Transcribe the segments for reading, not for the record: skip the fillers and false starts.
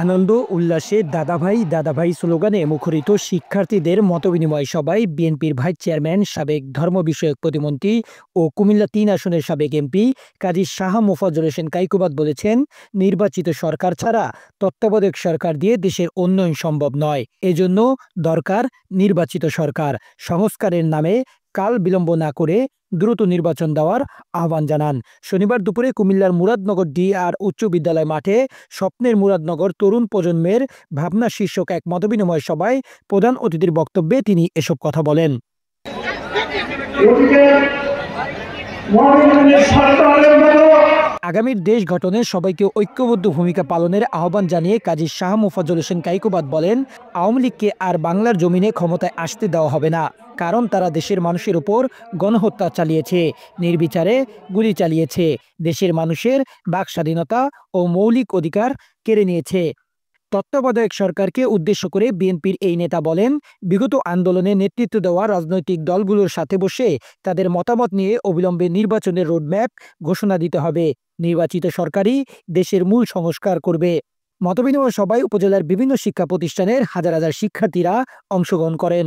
আনন্দ উল্লাসে দাদাভাই দাদাভাই স্লোগানে মুখরিত শিক্ষার্থীদের মতবিনিময় সভায় বিএনপির ভাইস চেয়ারম্যান, সাবেক ধর্ম বিষয়ক প্রতিমন্ত্রী ও কুমিল্লা-৩ আসনের সাবেক এমপি কাজী শাহ মোফাজ্জল হোসেন কায়কোবাদ বলেছেন, নির্বাচিত সরকার ছাড়া তত্ত্বাবধায়ক সরকার দিয়ে দেশের উন্নয়ন সম্ভব নয়। এজন্য দরকার নির্বাচিত সরকার। সংস্কারের নামে কাল বিলম্ব না করে দ্রুত নির্বাচন দেওয়ার আহ্বান জানান। শনিবার দুপুরে কুমিল্লার মুরাদনগর ডি.আর উচ্চ বিদ্যালয় মাঠে স্বপ্নের মুরাদনগর তরুণ প্রজন্মের ভাবনা শীর্ষক এক মতবিনিময় সভায় প্রধান অতিথির বক্তব্যে তিনি এসব কথা বলেন। আগামীর দেশ গঠনে সবাইকে ঐক্যবদ্ধ ভূমিকা পালনের আহ্বান জানিয়ে কাজী শাহ মোফাজ্জল হোসেন কায়কোবাদ বলেন, আওয়ামী লীগকে আর বাংলার জমিনে ক্ষমতায় আসতে দেওয়া হবে না। কারণ তারা দেশের মানুষের উপর গণহত্যা চালিয়েছে, নির্বিচারে গুলি চালিয়েছে, দেশের মানুষের বাক স্বাধীনতা ও মৌলিক অধিকার কেড়ে নিয়েছে। তত্ত্বাবধায়ক সরকারকে উদ্দেশ্য করে বিএনপির এই নেতা বলেন, বিগত আন্দোলনে নেতৃত্ব দেওয়া রাজনৈতিক দলগুলোর সাথে বসে তাদের মতামত নিয়ে অবিলম্বে নির্বাচনের রোডম্যাপ ঘোষণা দিতে হবে। নির্বাচিত সরকারই দেশের মূল সংস্কার করবে। মতবিনিময় সভায় উপজেলার বিভিন্ন শিক্ষা প্রতিষ্ঠানের হাজার হাজার শিক্ষার্থীরা অংশগ্রহণ করেন।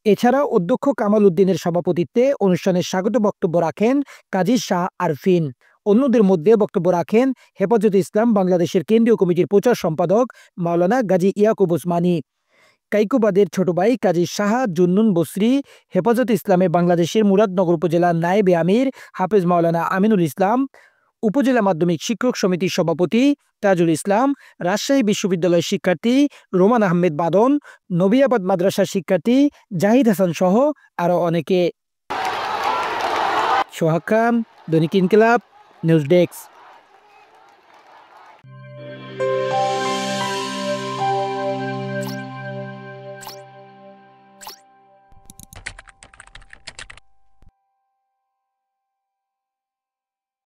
এছাড়াও অধ্যক্ষ কামাল উদ্দিনের সভাপতিত্বে অনুষ্ঠানে স্বাগত বক্তব্য রাখেন কাজী শাহ আরফিন। অন্যদের মধ্যে বক্তব্য রাখেন হেফাজতে ইসলাম বাংলাদেশের কেন্দ্রীয় কমিটির প্রচার সম্পাদক মাওলানা গাজী ইয়াকুব ওসমানী। কায়কোবাদের ছোট ভাই কাজী শাহ জুন্নুন বসরি, হেফাজতে ইসলামে বাংলাদেশের মুরাদনগর উপজেলার নায়েবে আমির হাফেজ মাওলানা আমিনুল ইসলাম, উপজেলা মাধ্যমিক শিক্ষক সমিতির সভাপতি তাজুল ইসলাম, রাজশাহী বিশ্ববিদ্যালয়ের শিক্ষার্থী রোমান আহমেদ বাদন, নবিয়াবাদ মাদ্রাসার শিক্ষার্থী জাহিদ হাসান সহ আরও অনেকে। সোহাগ খান, দৈনিক ইনকিলাব, নিউজ ডেস্ক।